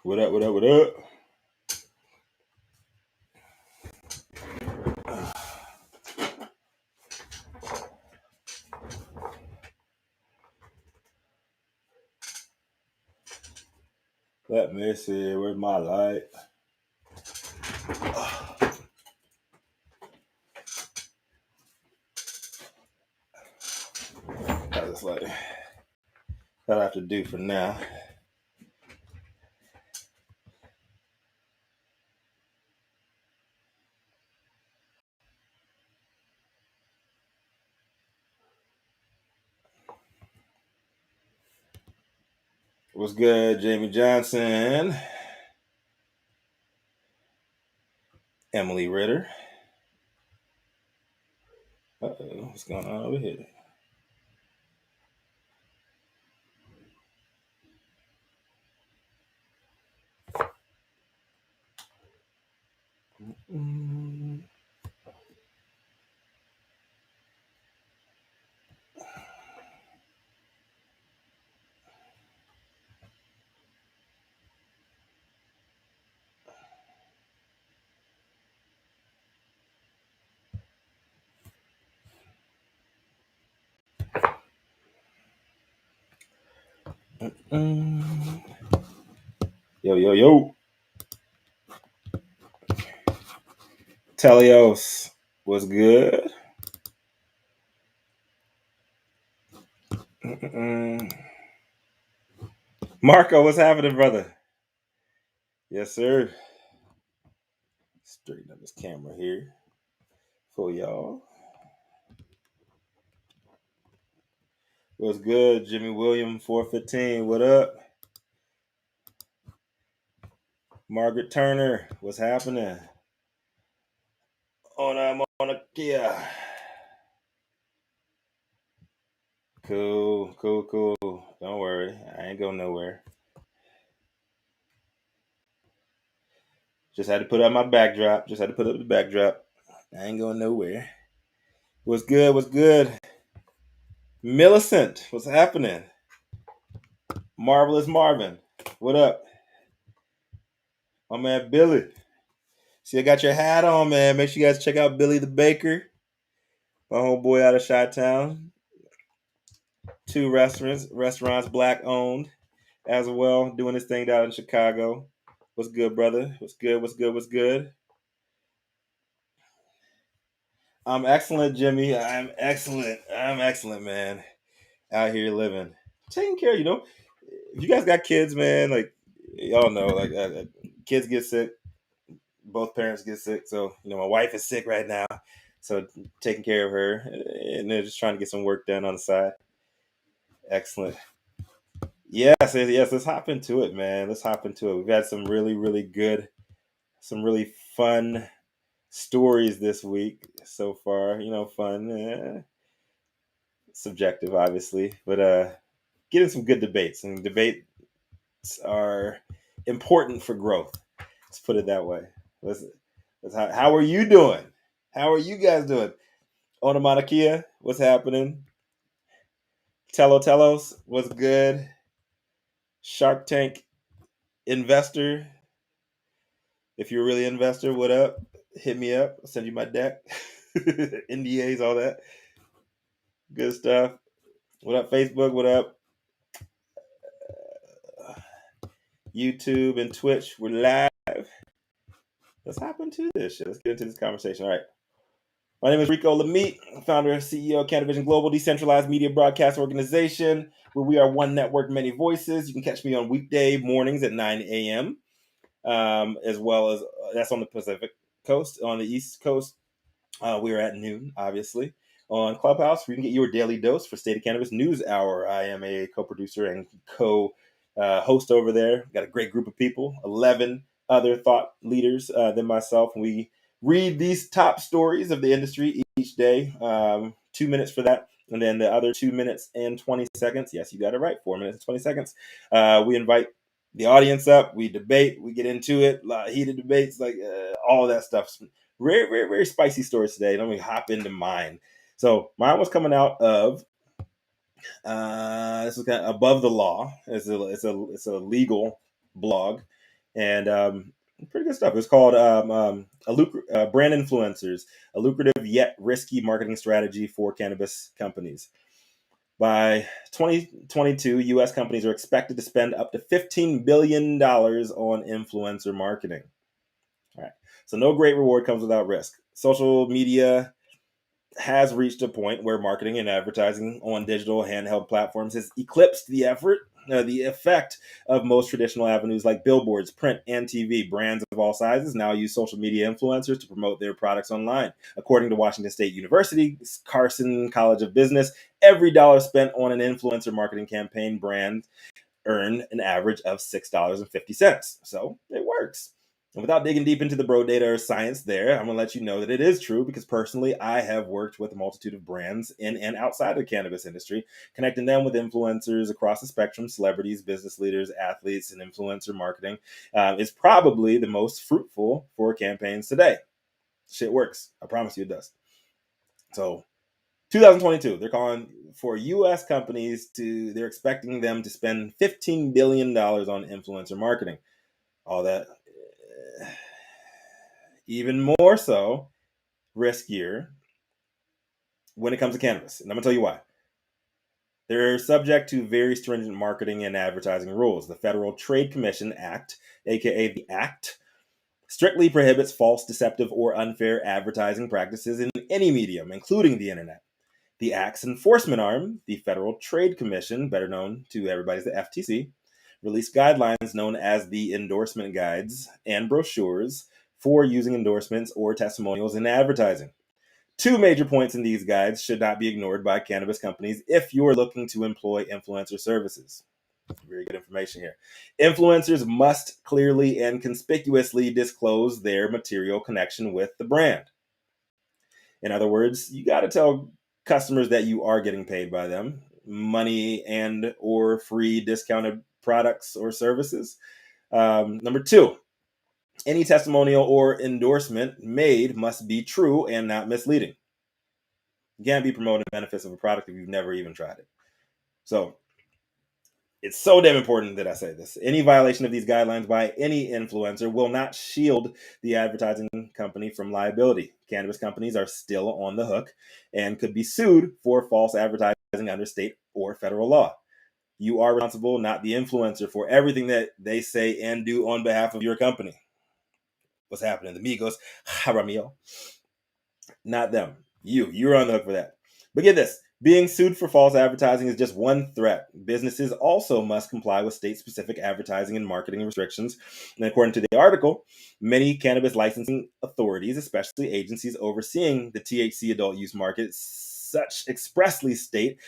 What up? What up? What up? Let me see. Where's my light? That's like that I have to do for now. What's good, Jamie Johnson? Emily Ritter. Uh-oh, what's going on over here? Mm. Mm. Yo, yo, yo. Telios, what's good? Mm. Marco, what's happening, brother? Yes, sir. Straighten up this camera here for y'all. What's good, Jimmy William 415? What up? Margaret Turner, what's happening? On a Kia. Cool. Don't worry, I ain't going nowhere. Just had to put up my backdrop. Just had to put up the backdrop. I ain't going nowhere. What's good? What's good? Millicent, what's happening? Marvelous Marvin, what up? My man Billy. See, I got your hat on, man. Make sure you guys check out Billy the Baker, my homeboy out of Chi-Town. 2 restaurants, black owned as well, doing this thing down in Chicago. What's good, brother? What's good? What's good? What's good? I'm excellent, Jimmy. I'm excellent. I'm excellent, man. Out here living, taking care. If you guys got kids, man, like y'all know, like kids get sick. Both parents get sick, so my wife is sick right now, so taking care of her, and then just trying to get some work done on the side. Excellent. Yes. Let's hop into it, man. Let's hop into it. We've had some really, really good, some really fun stories this week so far. Fun, subjective, obviously, but getting some good debates, and debates are important for growth. Let's put it that way. How are you doing? How are you guys doing? Onomatokia, what's happening? Telos, what's good? Shark Tank investor, if you're really an investor, what up? Hit me up. I'll send you my deck. NDAs, all that good stuff. What up, Facebook? What up, YouTube and Twitch? We're live. Let's hop into this shit. Let's get into this conversation. All right. My name is Rico Lamitte, founder and CEO of Cannabis Global, decentralized media broadcast organization, where we are one network, many voices. You can catch me on weekday mornings at 9 a.m., as well as that's on the Pacific Coast. On the East Coast, we're at noon, obviously. On Clubhouse, where you can get your daily dose for State of Cannabis NewsHour. I am a co-producer and co-host over there. Got a great group of people, 11 other thought leaders than myself. And we read these top stories of the industry each day. 2 minutes for that. And then the other 2 minutes and 20 seconds. Yes, you got it right. 4 minutes and 20 seconds. We invite the audience up. We debate. We get into it. A lot of heated debates, like all of that stuff. Very, very, very spicy stories today. Let me hop into mine. So mine was coming out of this was kind of above the law. It's a legal blog, and pretty good stuff. It was called brand influencers, a lucrative yet risky marketing strategy for cannabis companies. By 2022, U.S. companies are expected to spend up to $15 billion on influencer marketing. All right. So no great reward comes without risk. Social media has reached a point where marketing and advertising on digital handheld platforms has eclipsed the effect of most traditional avenues like billboards, print, and TV. Brands of all sizes now use social media influencers to promote their products online. According to Washington State University's Carson College of Business, every dollar spent on an influencer marketing campaign, brands earn an average of $6.50. So it works. And without digging deep into the bro data or science there, I'm going to let you know that it is true because personally, I have worked with a multitude of brands in and outside of the cannabis industry, connecting them with influencers across the spectrum, celebrities, business leaders, athletes, and influencer marketing is probably the most fruitful for campaigns today. Shit works. I promise you it does. So 2022, they're calling for U.S. companies they're expecting them to spend $15 billion on influencer marketing. All that, even more so, riskier when it comes to cannabis. And I'm going to tell you why. They're subject to very stringent marketing and advertising rules. The Federal Trade Commission Act, aka the Act, strictly prohibits false, deceptive, or unfair advertising practices in any medium, including the internet. The Act's enforcement arm, the Federal Trade Commission, better known to everybody as the FTC, released guidelines known as the endorsement guides and brochures for using endorsements or testimonials in advertising. Two major points in these guides should not be ignored by cannabis companies if you're looking to employ influencer services. Very good information here. Influencers must clearly and conspicuously disclose their material connection with the brand. In other words, you got to tell customers that you are getting paid by them, money and or free discounted products or services. Number two, any testimonial or endorsement made must be true and not misleading. You can't be promoting the benefits of a product if you've never even tried it. So it's so damn important that I say this. Any violation of these guidelines by any influencer will not shield the advertising company from liability. Cannabis companies are still on the hook and could be sued for false advertising under state or federal law. You are responsible, not the influencer, for everything that they say and do on behalf of your company. What's happening? The Migos, Jaramillo. Not them. You're on the hook for that. But get this. Being sued for false advertising is just one threat. Businesses also must comply with state-specific advertising and marketing restrictions. And according to the article, many cannabis licensing authorities, especially agencies overseeing the THC adult use market, such expressly state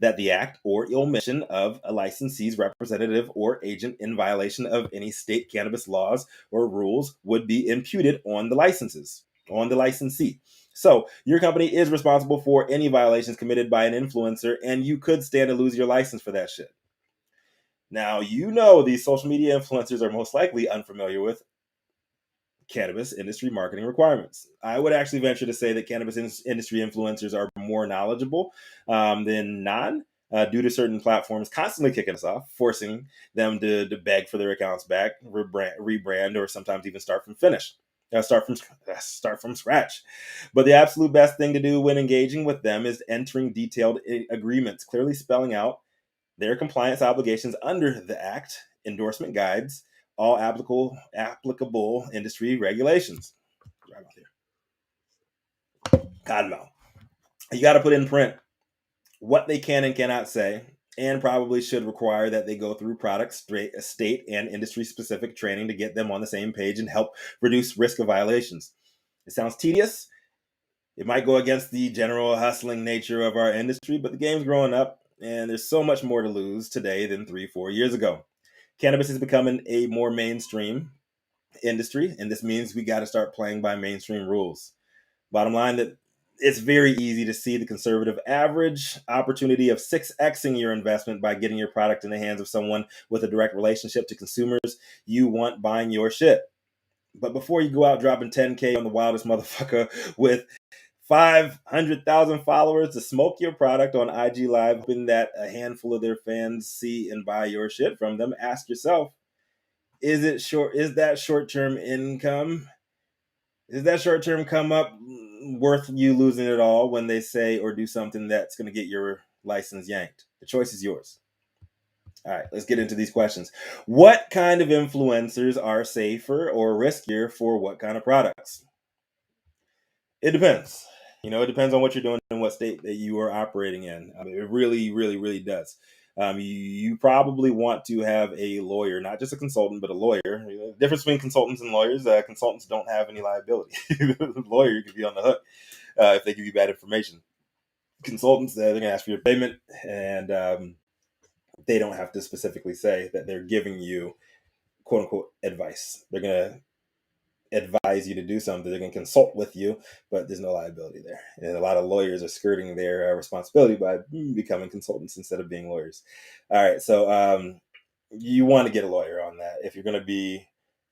that the act or omission of a licensee's representative or agent in violation of any state cannabis laws or rules would be imputed on the licensee. So your company is responsible for any violations committed by an influencer, and you could stand to lose your license for that shit. Now, these social media influencers are most likely unfamiliar with cannabis industry marketing requirements. I would actually venture to say that cannabis industry influencers are more knowledgeable than non, due to certain platforms constantly kicking us off, forcing them to beg for their accounts back, rebrand, or sometimes even start from scratch. But the absolute best thing to do when engaging with them is entering detailed agreements, clearly spelling out their compliance obligations under the Act, endorsement guides, all applicable industry regulations. Right here. Cottonmouth. You got to put in print what they can and cannot say, and probably should require that they go through state and industry-specific training to get them on the same page and help reduce risk of violations. It sounds tedious. It might go against the general hustling nature of our industry, but the game's growing up, and there's so much more to lose today than 3-4 years ago. Cannabis is becoming a more mainstream industry, and this means we got to start playing by mainstream rules. Bottom line, that it's very easy to see the conservative average opportunity of 6xing your investment by getting your product in the hands of someone with a direct relationship to consumers you want buying your shit. But before you go out dropping 10K on the wildest motherfucker with 500,000 followers to smoke your product on IG Live, hoping that a handful of their fans see and buy your shit from them, ask yourself, Is that short-term income? Is that short-term come up worth you losing it all when they say or do something that's going to get your license yanked? The choice is yours. All right, let's get into these questions. What kind of influencers are safer or riskier for what kind of products? It depends. It depends on what you're doing and what state that you are operating in. I mean, it really, really, really does. You probably want to have a lawyer, not just a consultant, but a lawyer. The difference between consultants and lawyers: consultants don't have any liability. The lawyer could be on the hook if they give you bad information. Consultants, they're going to ask for your payment, and they don't have to specifically say that they're giving you "quote unquote" advice. They're going to advise you to do something. They can consult with you, but there's no liability there. And a lot of lawyers are skirting their responsibility by becoming consultants instead of being lawyers. All right, so you want to get a lawyer on that. If you're going to be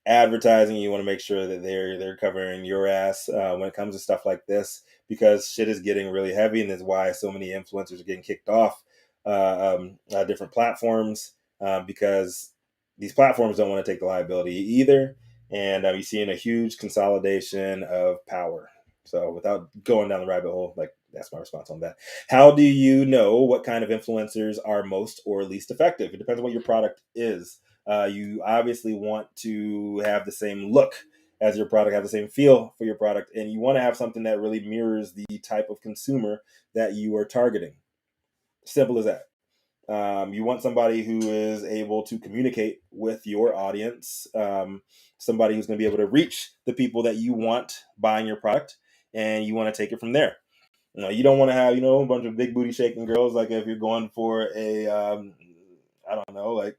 advertising, you want to make sure that they're covering your ass when it comes to stuff like this, because shit is getting really heavy, and that's why so many influencers are getting kicked off different platforms because these platforms don't want to take the liability either, and you're seeing a huge consolidation of power. So without going down the rabbit hole, like, that's my response on that. How do you know what kind of influencers are most or least effective? It depends on what your product is. You obviously want to have the same look as your product, have the same feel for your product, and you want to have something that really mirrors the type of consumer that you are targeting. Simple as that. You want somebody who is able to communicate with your audience, somebody who's going to be able to reach the people that you want buying your product, and you want to take it from there. You don't want to have a bunch of big booty shaking girls. Like, if you're going for a I don't know, like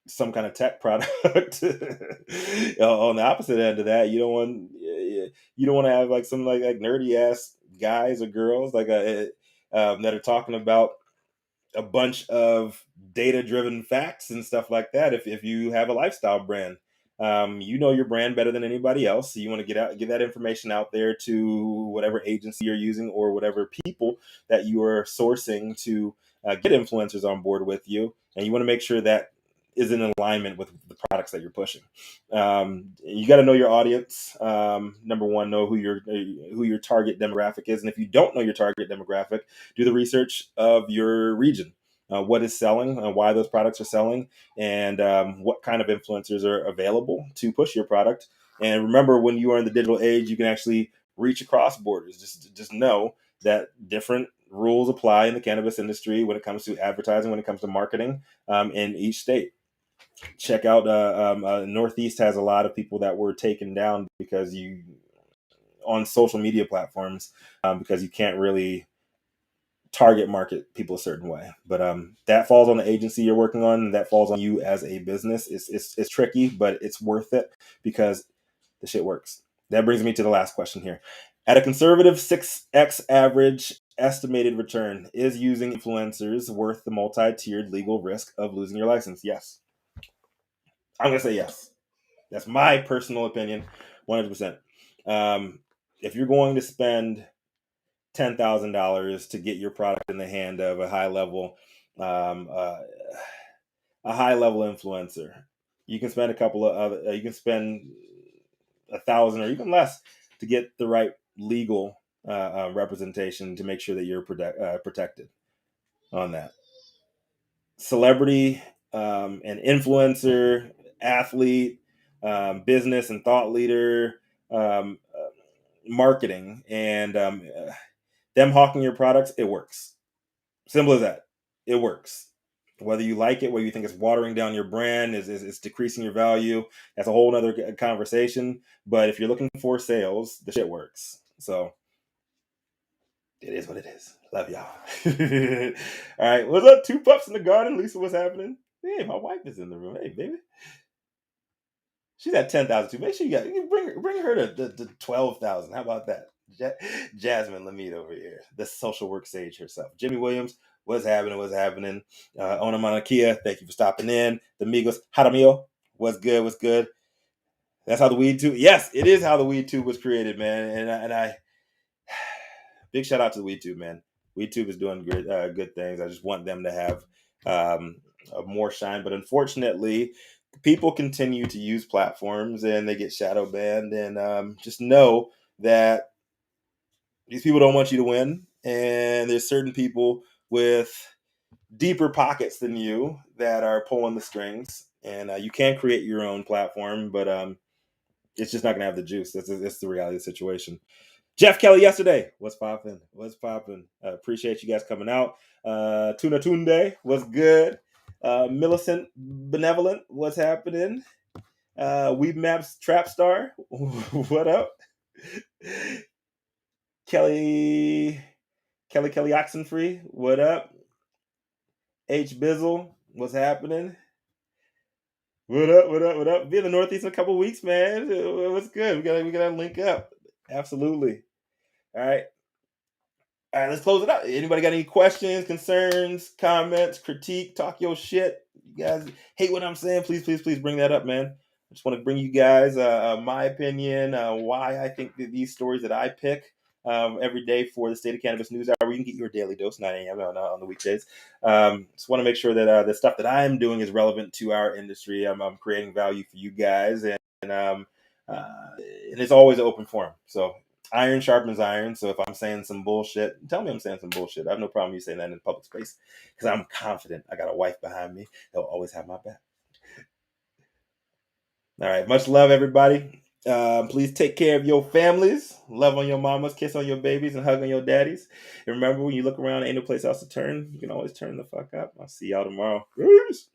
some kind of tech product. On the opposite end of that, you don't want to have like some like nerdy ass guys or girls that are talking about a bunch of data driven facts and stuff like that. If you have a lifestyle brand, your brand better than anybody else. So you want to get that information out there to whatever agency you're using or whatever people that you are sourcing to get influencers on board with you. And you want to make sure that is in alignment with the products that you're pushing. You got to know your audience. Number one, know who your target demographic is, and if you don't know your target demographic, do the research of your region. What is selling, why those products are selling, and what kind of influencers are available to push your product. And remember, when you are in the digital age, you can actually reach across borders. Just know that different rules apply in the cannabis industry when it comes to advertising, when it comes to marketing, in each state. Check out Northeast has a lot of people that were taken down because you on social media platforms, because you can't really target market people a certain way. But that falls on the agency you're working on. That falls on you as a business. It's tricky, but it's worth it because the shit works. That brings me to the last question here. At a conservative 6x average estimated return, is using influencers worth the multi-tiered legal risk of losing your license? Yes. I'm going to say yes. That's my personal opinion, 100%. If you're going to spend $10,000 to get your product in the hand of um, uh, a high level influencer, you can spend you can spend 1,000 or even less to get the right legal representation to make sure that you're protected on that. Celebrity, an influencer, athlete, business and thought leader, marketing, and them hawking your products, it works. Simple as that. It works. Whether you like it, whether you think it's watering down your brand, is decreasing your value, that's a whole other conversation. But if you're looking for sales, the shit works. So it is what it is. Love y'all. All right. What's up? Two pups in the garden. Lisa, what's happening? Hey, my wife is in the room. Hey, baby. She's at 10,000 too. Make sure you bring her to 12,000. How about that? Jasmine Lamid over here, the social work sage herself. Jimmy Williams, what's happening? What's happening? Ona Manakia, thank you for stopping in. The Migos, Jaramillo, what's good? What's good? That's how the weed tube. Yes, it is how the weed tube was created, man. And I big shout out to the weed tube, man. Weed tube is doing good things. I just want them to have more shine, but unfortunately, people continue to use platforms and they get shadow banned, and just know that these people don't want you to win, and there's certain people with deeper pockets than you that are pulling the strings, and you can create your own platform, but it's just not going to have the juice. That's the reality of the situation. Jeff Kelly yesterday. What's popping? What's popping? Appreciate you guys coming out. Tuna Tunde. What's good? Millicent Benevolent. What's happening? Weeb Maps Trap Star. What up? Kelly Oxenfree. What up? H Bizzle. What's happening? What up? What up? What up? Be in the Northeast in a couple weeks, man. What's good? We gotta link up. Absolutely. All right. All right, let's close it out. Anybody got any questions, concerns, comments, critique, talk your shit? You guys hate what I'm saying? Please bring that up, man. I just want to bring you guys my opinion, why I think that these stories that I pick every day for the State of Cannabis News Hour, where you can get your daily dose, 9 a.m. on the weekdays. Just want to make sure that the stuff that I'm doing is relevant to our industry. I'm creating value for you guys, and it's always an open forum. So iron sharpens iron. So if I'm saying some bullshit, tell me I'm saying some bullshit. I have no problem you saying that in public space because I'm confident. I got a wife behind me that will always have my back. All right. Much love, everybody. Please take care of your families. Love on your mamas, kiss on your babies, and hug on your daddies. And remember, when you look around, ain't no place else to turn. You can always turn the fuck up. I'll see y'all tomorrow. Peace.